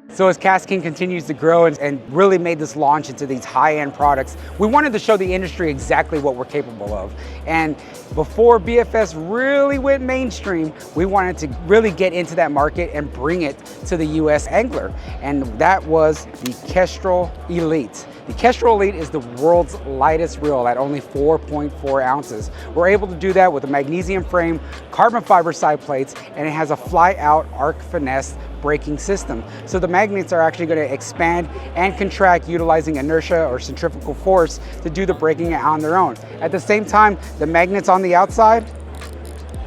So as KastKing continues to grow and really made this launch into these high-end products, we wanted to show the industry exactly what we're capable of. And before BFS really went mainstream, we wanted to really get into that market and bring it to the US angler. And that was the Kestrel Elite. The Kestrel Elite is the world's lightest reel at only 4.4 ounces. We're able to do that with a magnesium frame, carbon fiber side plates, and it has a fly-out arc finesse braking system. So the magnets are actually going to expand and contract utilizing inertia or centrifugal force to do the braking on their own. At the same time, the magnets on the outside,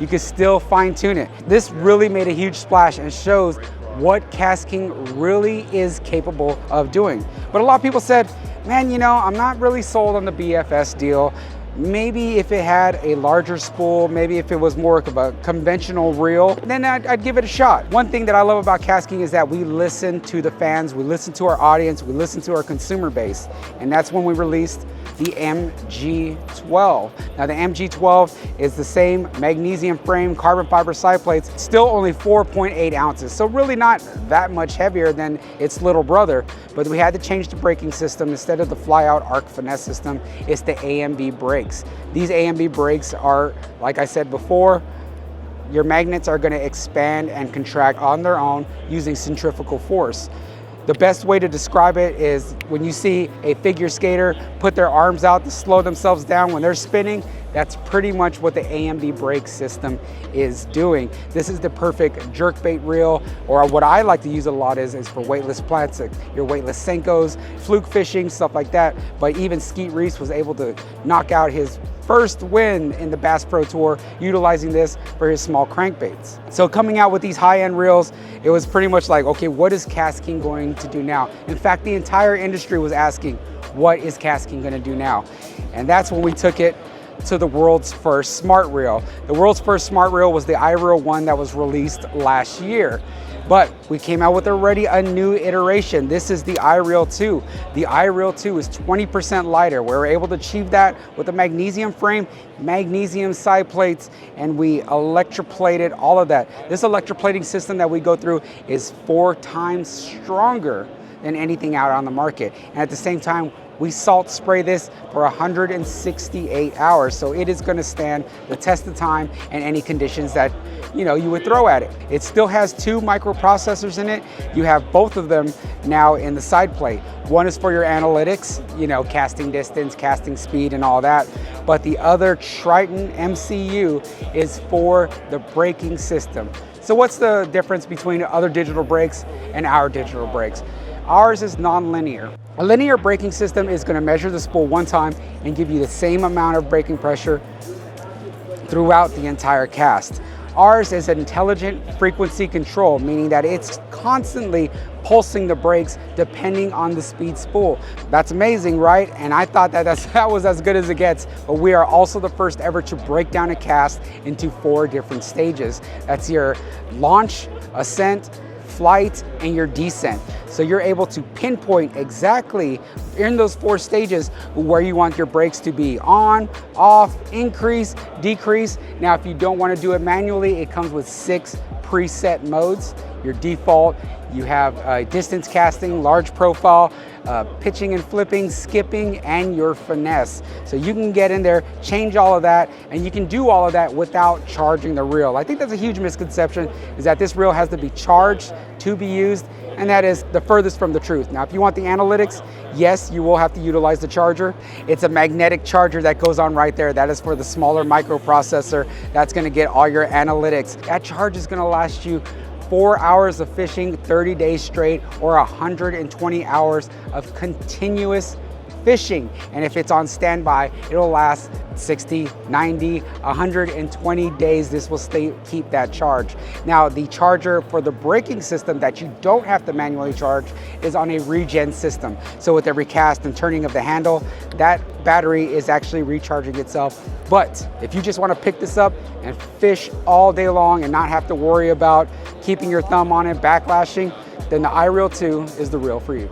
you can still fine tune it. This really made a huge splash and shows what KastKing really is capable of doing. But a lot of people said, man, you know, I'm not really sold on the BFS deal. Maybe if it had a larger spool, maybe if it was more of a conventional reel, then I'd give it a shot. One thing that I love about KastKing is that we listen to the fans, we listen to our audience, we listen to our consumer base. And that's when we released the Mg12. Now the Mg12 is the same magnesium frame, carbon fiber side plates, still only 4.8 ounces. So really not that much heavier than its little brother, but we had to change the braking system. Instead of the fly-out arc finesse system, it's the AMB brakes. These AMB brakes are, like I said before, your magnets are going to expand and contract on their own using centrifugal force. The best way to describe it is when you see a figure skater put their arms out to slow themselves down when they're spinning, that's pretty much what the AMB brake system is doing. This is the perfect jerkbait reel, or what I like to use a lot is for weightless plastic, your weightless Senkos, fluke fishing, stuff like that. But even Skeet Reese was able to knock out his first win in the Bass Pro Tour utilizing this for his small crankbaits. So coming out with these high-end reels, it was pretty much like, okay, what is KastKing going to do now? In fact, the entire industry was asking, what is KastKing going to do now? And that's when we took it to the world's first smart reel. The world's first smart reel was the iReel 1 that was released last year. But we came out with already a new iteration. This is the iReel 2. The iReel 2 is 20% lighter. We were able to achieve that with a magnesium frame, magnesium side plates, and we electroplated all of that. This electroplating system that we go through is 4 times stronger than anything out on the market. And at the same time, we salt spray this for 168 hours. So it is gonna stand the test of time and any conditions that you would throw at it. It still has 2 microprocessors in it. You have both of them now in the side plate. One is for your analytics, casting distance, casting speed and all that. But the other Triton MCU is for the braking system. So what's the difference between other digital brakes and our digital brakes? Ours is non-linear. A linear braking system is going to measure the spool one time and give you the same amount of braking pressure throughout the entire cast. Ours is intelligent frequency control, meaning that it's constantly pulsing the brakes depending on the speed spool. That's amazing, right? And I thought that was as good as it gets, but we are also the first ever to break down a cast into 4 different stages. That's your launch, ascent, flight, and your descent. So you're able to pinpoint exactly in those 4 stages where you want your brakes to be: on, off, increase, decrease. Now, if you don't want to do it manually, it comes with 6 preset modes. Your default, you have distance casting, large profile, pitching and flipping, skipping, and your finesse. So you can get in there, change all of that, and you can do all of that without charging the reel. I think that's a huge misconception, is that this reel has to be charged to be used, and that is the furthest from the truth. Now, if you want the analytics, yes, you will have to utilize the charger. It's a magnetic charger that goes on right there. That is for the smaller microprocessor. That's gonna get all your analytics. That charge is gonna last you 4 hours of fishing 30 days straight, or 120 hours of continuous fishing. And if it's on standby, it'll last 60, 90, 120 days. This will keep that charge. Now, the charger for the braking system that you don't have to manually charge is on a regen system. So with every cast and turning of the handle, that battery is actually recharging itself. But if you just want to pick this up and fish all day long and not have to worry about keeping your thumb on it, backlashing, then the iReel 2 is the reel for you.